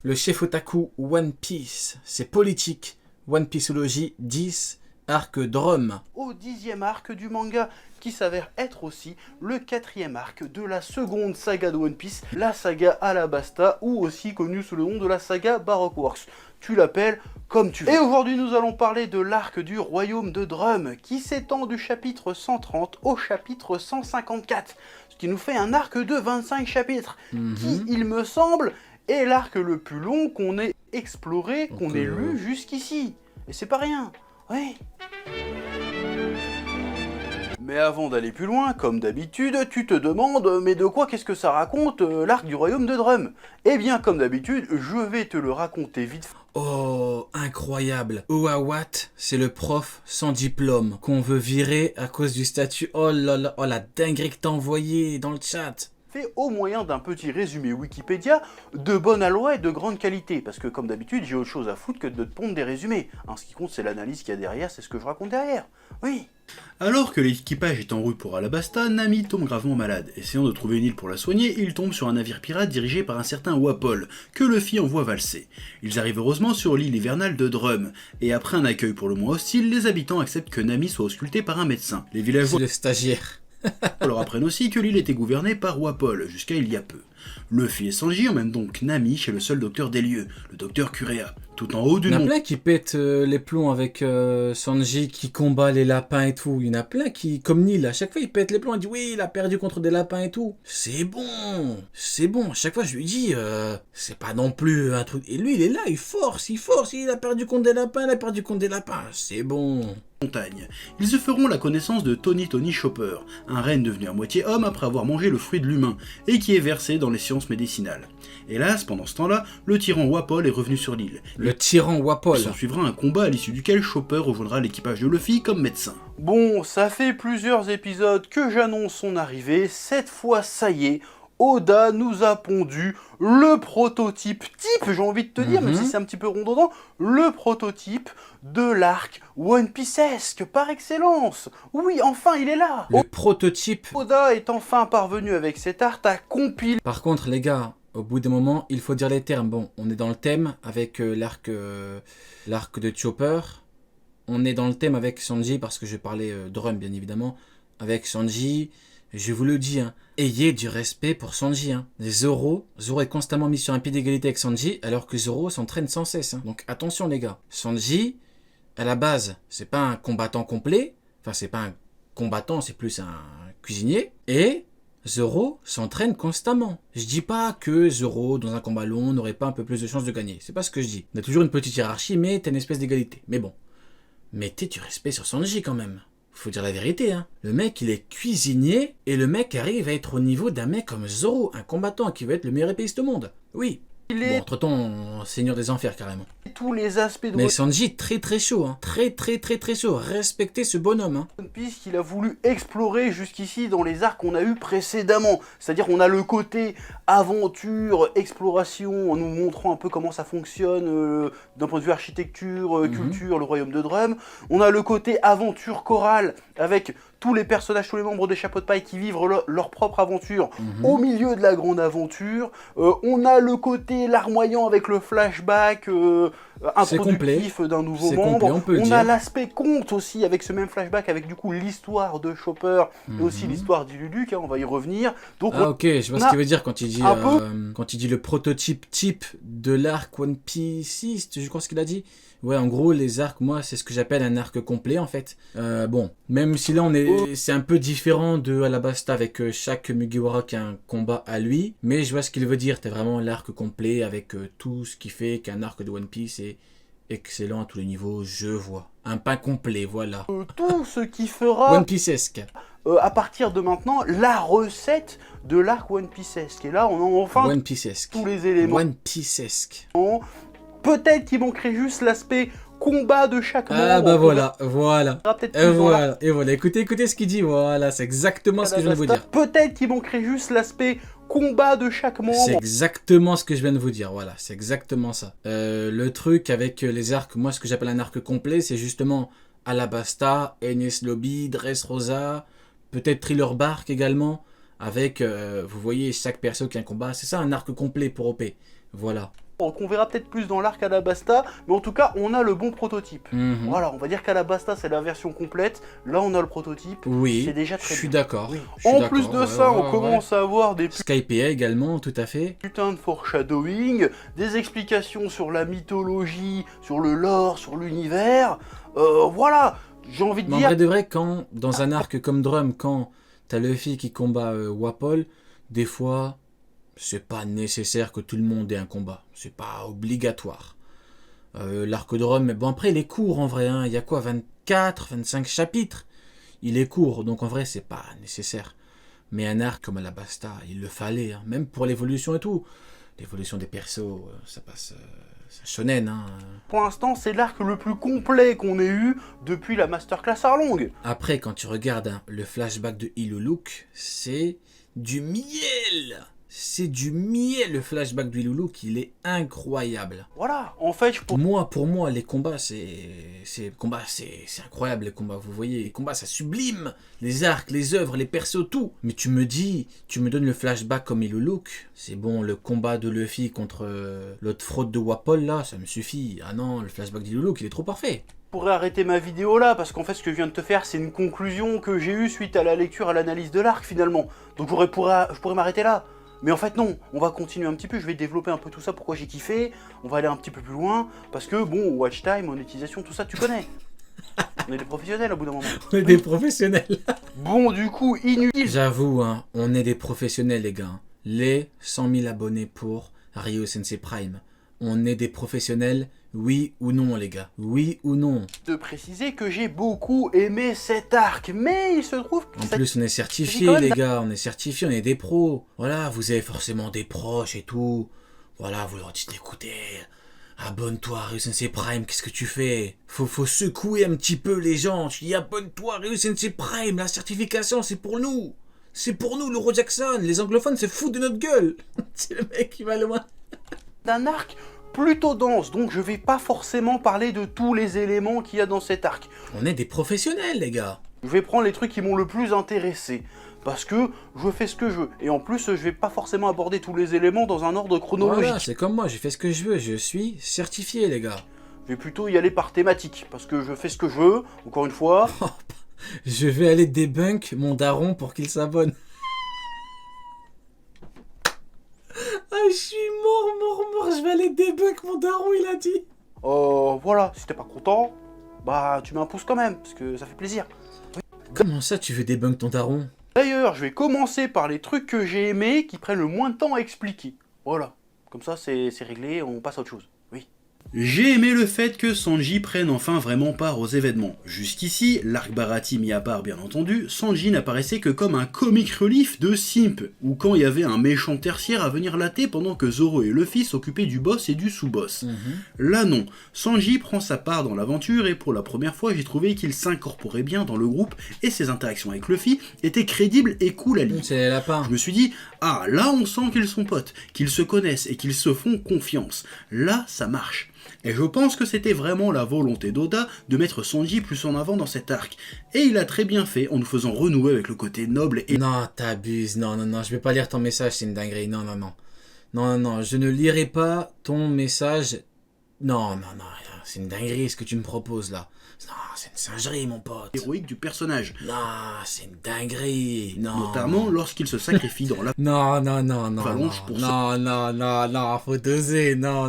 Le chef otaku One Piece, c'est politique. One Pieceologie 10, arc Drum. Au 10e arc du manga, qui s'avère être aussi le 4e arc de la seconde saga de One Piece, la saga Alabasta, ou aussi connue sous le nom de la saga Baroque Works. Tu l'appelles comme tu veux. Et aujourd'hui nous allons parler de l'arc du royaume de Drum, qui s'étend du chapitre 130 au chapitre 154, ce qui nous fait un arc de 25 chapitres, qui, il me semble, est l'arc le plus long qu'on ait exploré, qu'on ait lu jusqu'ici. Et c'est pas rien, ouais. Mais avant d'aller plus loin, comme d'habitude, tu te demandes, mais de quoi qu'est-ce que ça raconte l'arc du royaume de Drum? Eh bien, comme d'habitude, je vais te le raconter vite fait. Oh, incroyable. Oawat, c'est le prof sans diplôme qu'on veut virer à cause du statut. Oh là là, oh la dinguerie que t'as envoyé dans le chat. Fait au moyen d'un petit résumé Wikipédia de bonne aloi et de grande qualité, parce que comme d'habitude j'ai autre chose à foutre que de te pondre des résumés. Ce qui compte c'est l'analyse qu'il y a derrière, c'est ce que je raconte derrière. Oui. Alors que l'équipage est en route pour Alabasta, Nami tombe gravement malade. Essayant de trouver une île pour la soigner, il tombe sur un navire pirate dirigé par un certain Wapol, que Luffy envoie valser. Ils arrivent heureusement sur l'île hivernale de Drum, et après un accueil pour le moins hostile, les habitants acceptent que Nami soit auscultée par un médecin. Les villageois C'est le stagiaire. leur apprennent aussi que l'île était gouvernée par Wapol, jusqu'à il y a peu. Luffy et Sanji emmènent donc Nami chez le seul docteur des lieux, le docteur Kurea, tout en haut Il d'une y en a montagne. plein qui pètent les plombs avec Sanji qui combat les lapins et tout. Il y en a plein qui, comme Neil, à chaque fois il pète les plombs, il dit oui, il a perdu contre des lapins et tout. C'est bon, c'est bon. À chaque fois je lui dis, c'est pas non plus un truc. Et lui il est là, il force, il a perdu contre des lapins, il a perdu contre des lapins. C'est bon. Ils se feront la connaissance de Tony Chopper, un renne devenu à moitié homme après avoir mangé le fruit de l'humain, et qui est versé dans les sciences médicinales. Hélas, pendant ce temps-là, le tyran Wapol est revenu sur l'île. Le tyran Wapol. Il s'ensuivra un combat à l'issue duquel Chopper rejoindra l'équipage de Luffy comme médecin. Bon, ça fait plusieurs épisodes que j'annonce son arrivée, cette fois ça y est, Oda nous a pondu le prototype j'ai envie de te dire, même si c'est un petit peu redondant, le prototype de l'arc One Piece-esque par excellence. Oui, enfin il est là. Le prototype. Oda est enfin parvenu avec cet art à compiler. Par contre les gars, au bout d'un moment, il faut dire les termes. Bon, on est dans le thème avec l'arc de Chopper. On est dans le thème avec Sanji, parce que je parlais Drum, bien évidemment. Avec Sanji, je vous le dis, hein, ayez du respect pour Sanji. Hein. Zoro est constamment mis sur un pied d'égalité avec Sanji, alors que Zoro s'entraîne sans cesse. Hein. Donc attention les gars. Sanji, à la base, c'est pas un combattant complet. Enfin, c'est pas un combattant, c'est plus un cuisinier. Et Zoro s'entraîne constamment. Je dis pas que Zoro, dans un combat long, n'aurait pas un peu plus de chances de gagner. C'est pas ce que je dis. On a toujours une petite hiérarchie, mais t'as une espèce d'égalité. Mais bon. Mettez du respect sur Sanji quand même. Faut dire la vérité, hein. Le mec, il est cuisinier, et le mec arrive à être au niveau d'un mec comme Zoro, un combattant qui veut être le meilleur épéiste au monde. Oui. Bon, entre-temps, Seigneur des Enfers, carrément. Tous les aspects de Mais Sanji, très très chaud, hein. Très chaud. Respectez ce bonhomme, hein. One Piece qu'il a voulu explorer jusqu'ici dans les arcs qu'on a eu précédemment. C'est-à-dire qu'on a le côté aventure, exploration, en nous montrant un peu comment ça fonctionne d'un point de vue architecture, culture, le royaume de Drum. On a le côté aventure chorale avec tous les personnages, tous les membres des chapeaux de paille qui vivent leur propre aventure au milieu de la grande aventure. On a le côté larmoyant avec le flashback introductif d'un nouveau membre. On a l'aspect conte aussi avec ce même flashback, avec du coup l'histoire de Chopper et aussi l'histoire d'Iluluc, hein, on va y revenir. Donc, ok, je vois ce qu'il veut dire quand il dit le prototype type de l'arc One Piece, je crois ce qu'il a dit. Ouais, en gros, les arcs, moi, c'est ce que j'appelle un arc complet, en fait. Bon, même si là, c'est un peu différent de Alabasta avec chaque Mugiwara qui a un combat à lui, mais je vois ce qu'il veut dire. T'as vraiment l'arc complet avec tout ce qui fait qu'un arc de One Piece est excellent à tous les niveaux, je vois. Un pain complet, voilà. Tout ce qui fera One Piece-esque. À partir de maintenant, la recette de l'arc One Piece-esque. Et là, on a enfin One Piece-esque. Tous les éléments. One Piece-esque. Peut-être qu'il manquerait juste l'aspect combat de chaque membre. Ah bah voilà. Et voilà, écoutez ce qu'il dit, voilà, c'est exactement ce que je viens de vous dire. Peut-être qu'il manquerait juste l'aspect combat de chaque membre. C'est exactement ce que je viens de vous dire, voilà, c'est exactement ça. Le truc avec les arcs, moi ce que j'appelle un arc complet, c'est justement Alabasta, Enies Lobby, Dressrosa, peut-être Thriller Bark également, avec, vous voyez, chaque perso qui a un combat, c'est ça un arc complet pour OP, voilà. qu'on verra peut-être plus dans l'arc Alabasta, mais en tout cas, on a le bon prototype. Mhm. Voilà, on va dire qu'Alabasta, c'est la version complète. Là, on a le prototype. Oui, C'est déjà je très suis bien. d'accord. Oui. je suis En d'accord, plus de ouais, ça, ouais, on ouais, commence à avoir des ouais. Skypea également, tout à fait. putains de foreshadowing, des explications sur la mythologie, sur le lore, sur l'univers. Voilà, j'ai envie de Mais en dire... vrai de vrai, quand, dans un arc comme Drum, quand t'as Luffy qui combat Wapol, des fois, c'est pas nécessaire que tout le monde ait un combat. C'est pas obligatoire. L'arc de Drum, mais bon, après, il est court en vrai. Hein. Il y a quoi, 24, 25 chapitres? Il est court, donc en vrai, c'est pas nécessaire. Mais un arc comme Alabasta, il le fallait, hein. Même pour l'évolution et tout. L'évolution des persos, ça passe... c'est shonen, hein. Pour l'instant, c'est l'arc le plus complet qu'on ait eu depuis la masterclass Arlong. Après, quand tu regardes hein, le flashback de Iluluk, c'est du miel. C'est du miel, le flashback de Iluluk, il est incroyable. Voilà, en fait, Pour moi, les combats, c'est incroyable, les combats, vous voyez. Les combats, ça sublime. Les arcs, les œuvres, les persos, tout. Mais tu me donnes le flashback comme Iluluk. C'est bon, le combat de Luffy contre l'autre fraude de Wapol, là, ça me suffit. Ah non, le flashback d'Iluluk, il est trop parfait. pourrais arrêter ma vidéo là, parce qu'en fait, ce que je viens de te faire, c'est une conclusion que j'ai eue suite à la lecture, à l'analyse de l'arc, finalement. Donc je pourrais m'arrêter là. Mais en fait non, on va continuer un petit peu, je vais développer un peu tout ça, pourquoi j'ai kiffé, on va aller un petit peu plus loin, parce que bon, watch time, monétisation, tout ça, tu connais. On est des professionnels au bout d'un moment. On est des professionnels. Bon, du coup, inutile. J'avoue, hein, on est des professionnels, les gars. Les 100 000 abonnés pour Ryo Sensei Prime. On est des professionnels, oui ou non, les gars. Oui ou non. De préciser que j'ai beaucoup aimé cet arc, mais il se trouve que... En plus, on est certifiés, quand même- les gars. On est certifiés, on est des pros. Voilà, vous avez forcément des proches et tout. Voilà, vous leur dites, écoutez, abonne-toi à Ryo Sensei Prime, qu'est-ce que tu fais? Faut secouer un petit peu les gens. Tu dis, abonne-toi à Ryo Sensei Prime, la certification, c'est pour nous. C'est pour nous, l'Euro Jackson. Les anglophones se foutent de notre gueule. C'est le mec qui va loin. d'un arc plutôt dense, donc je vais pas forcément parler de tous les éléments qu'il y a dans cet arc. On est des professionnels, les gars. Je vais prendre les trucs qui m'ont le plus intéressé, parce que je fais ce que je veux. Et en plus, je vais pas forcément aborder tous les éléments dans un ordre chronologique. Voilà, c'est comme moi, j'ai fait ce que je veux. Je suis certifié, les gars. Je vais plutôt y aller par thématique, parce que je fais ce que je veux, encore une fois. Je vais aller débunk mon daron pour qu'il s'abonne. Ah, je suis mort. Je vais aller débunk mon daron, il a dit. Voilà, si t'es pas content, bah tu mets un pouce quand même, parce que ça fait plaisir. Comment ça, tu veux débunk ton daron? D'ailleurs, je vais commencer par les trucs que j'ai aimés, qui prennent le moins de temps à expliquer. Voilà, comme ça c'est réglé, on passe à autre chose. Oui. J'ai aimé le fait que Sanji prenne enfin vraiment part aux événements. Jusqu'ici, l'arc Baratie mis à part bien entendu, Sanji n'apparaissait que comme un comic relief de simp, ou quand il y avait un méchant tertiaire à venir latter pendant que Zoro et Luffy s'occupaient du boss et du sous-boss. Là non, Sanji prend sa part dans l'aventure et pour la première fois j'ai trouvé qu'il s'incorporait bien dans le groupe et ses interactions avec Luffy étaient crédibles et cool à lire. C'est les lapins. Je me suis dit, ah là on sent qu'ils sont potes, qu'ils se connaissent et qu'ils se font confiance. Là ça marche. Et je pense que c'était vraiment la volonté d'Oda de mettre Sanji plus en avant dans cet arc. Et il a très bien fait en nous faisant renouer avec le côté noble et... Non, t'abuses. Non, je vais pas lire ton message, c'est une dinguerie. Non, je ne lirai pas ton message. Non, c'est une dinguerie ce que tu me proposes là. Non, c'est une singerie, mon pote. héroïque du personnage. Non, c'est une dinguerie. Non. Notamment lorsqu'il se sacrifie dans la... Non, Phalange pour non, faut doser. Non,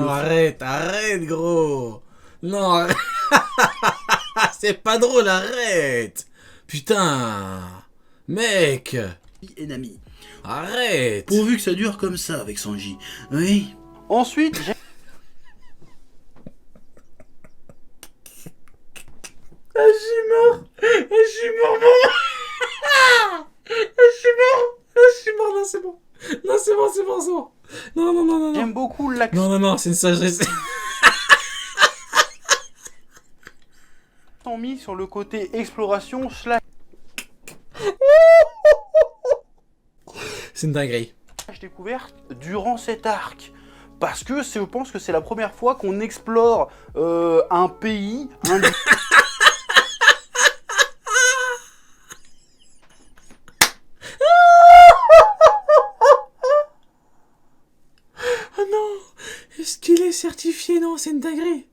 arrête, gros. Non, arrête. C'est pas drôle, arrête. Putain. Mec, et Nami. arrête. Pourvu que ça dure comme ça avec Sanji. Oui. Ensuite, j'ai... Je suis mort, c'est bon. Non, c'est bon. Non. j'aime beaucoup l'accent Non, c'est une sagerie. mis sur le côté exploration slash C'est une dinguerie. découverte durant cet arc. Parce que je pense que c'est la première fois qu'on explore un pays, Est-ce qu'il est certifié? Non, c'est une dinguerie.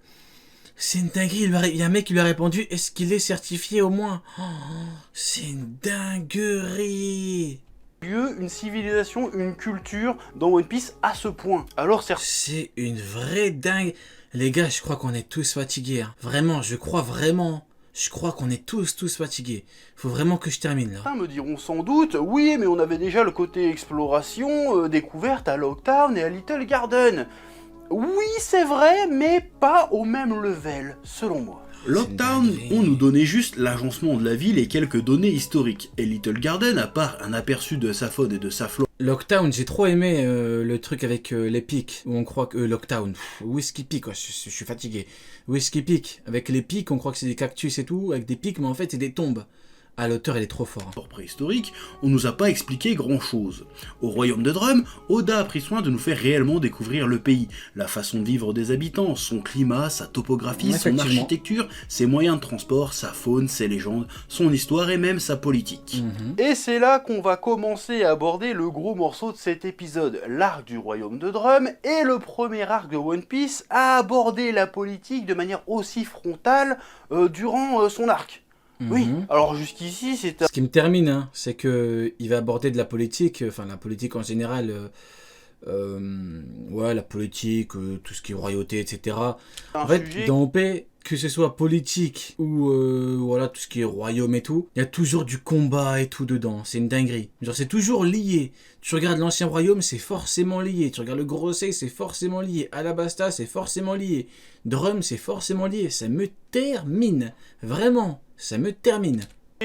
C'est une dinguerie. Il y a un mec qui lui a répondu, est-ce qu'il est certifié au moins? Oh, c'est une dinguerie. Une civilisation, une culture dans One Piece à ce point. Alors certains C'est une vraie dingue. Les gars, je crois qu'on est tous fatigués. Hein. Vraiment, je crois qu'on est tous fatigués. Faut vraiment que je termine là. me diront sans doute, oui, mais on avait déjà le côté exploration, découverte à Locktown et à Little Garden. Oui, c'est vrai, mais pas au même level, selon moi. Locktown, on nous donnait juste l'agencement de la ville et quelques données historiques. Et Little Garden, à part un aperçu de sa faune et de sa flore, Locktown, j'ai trop aimé le truc avec les pics, où on croit que Locktown, Whiskey Peak, ouais, je suis fatigué. Whiskey Peak, avec les pics, on croit que c'est des cactus et tout, avec des pics, mais en fait c'est des tombes. Ah, l'auteur, il est trop fort. préhistorique, on nous a pas expliqué grand chose. Au royaume de Drum, Oda a pris soin de nous faire réellement découvrir le pays, la façon de vivre des habitants, son climat, sa topographie, son architecture, ses moyens de transport, sa faune, ses légendes, son histoire et même sa politique. Et c'est là qu'on va commencer à aborder le gros morceau de cet épisode, l'arc du royaume de Drum, et le premier arc de One Piece à aborder la politique de manière aussi frontale durant son arc. Oui, alors jusqu'ici c'est... Ce qui me termine, hein, c'est que il va aborder de la politique, enfin la politique en général, ouais, la politique, tout ce qui est royauté, etc. En fait, dans OP, que ce soit politique ou voilà tout ce qui est royaume et tout, il y a toujours du combat et tout dedans. C'est une dinguerie. Genre c'est toujours lié. Tu regardes l'ancien royaume, c'est forcément lié. Tu regardes le Gorosei, c'est forcément lié. Alabasta, c'est forcément lié. Drum, c'est forcément lié. Ça me termine. Vraiment, ça me termine.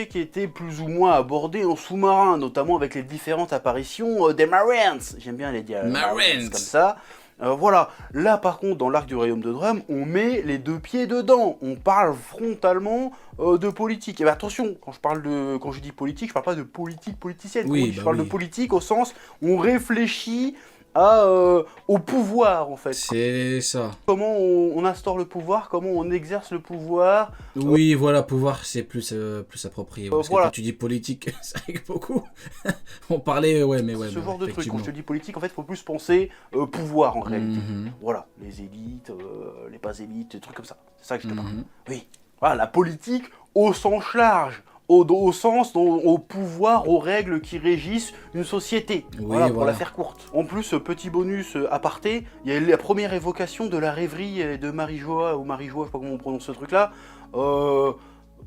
Qui était plus ou moins abordé en sous-marin, notamment avec les différentes apparitions des Marines. J'aime bien les dire Marines comme ça. Voilà, là par contre dans l'arc du royaume de Drum, on met les deux pieds dedans, on parle frontalement de politique. Et bien attention, quand je dis politique, je parle pas de politique politicienne, je parle de politique au sens où on réfléchit au pouvoir en fait. C'est ça. Comment on instaure le pouvoir, comment on exerce le pouvoir. Oui, voilà, pouvoir, c'est plus approprié. Parce voilà. que quand tu dis politique, ça arrive beaucoup. On parlait, ouais, mais ouais. Ce genre de truc, quand je te dis politique, en fait, il faut plus penser pouvoir en réalité. Voilà, les élites, les pas élites, des trucs comme ça. C'est ça que je te parle. Oui, voilà, la politique au sens large. Au sens, au pouvoir, aux règles qui régissent une société. Oui, voilà, pour la faire courte. En plus, petit bonus aparté, il y a la première évocation de la rêverie de Marijoa, ou Marijoa, je sais pas comment on prononce ce truc-là.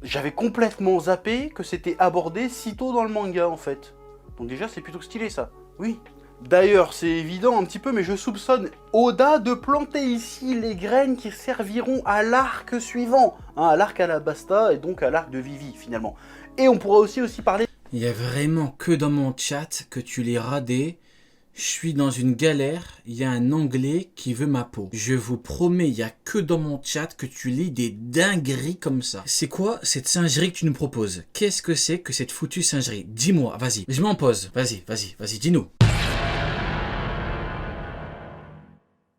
J'avais complètement zappé que c'était abordé si tôt dans le manga, en fait. Donc déjà, c'est plutôt stylé, ça. Oui. D'ailleurs, c'est évident un petit peu, mais je soupçonne Oda de planter ici les graines qui serviront à l'arc suivant, hein, à l'arc Alabasta et donc à l'arc de Vivi finalement. Et on pourra aussi parler... Il y a vraiment que dans mon chat que tu les radés. Je suis dans une galère, il y a un anglais qui veut ma peau. Je vous promets, il y a que dans mon chat que tu lis des dingueries comme ça. C'est quoi cette singerie que tu nous proposes? Qu'est-ce que c'est que cette foutue singerie? Dis-moi, vas-y. Je m'en pose. Vas-y, dis-nous.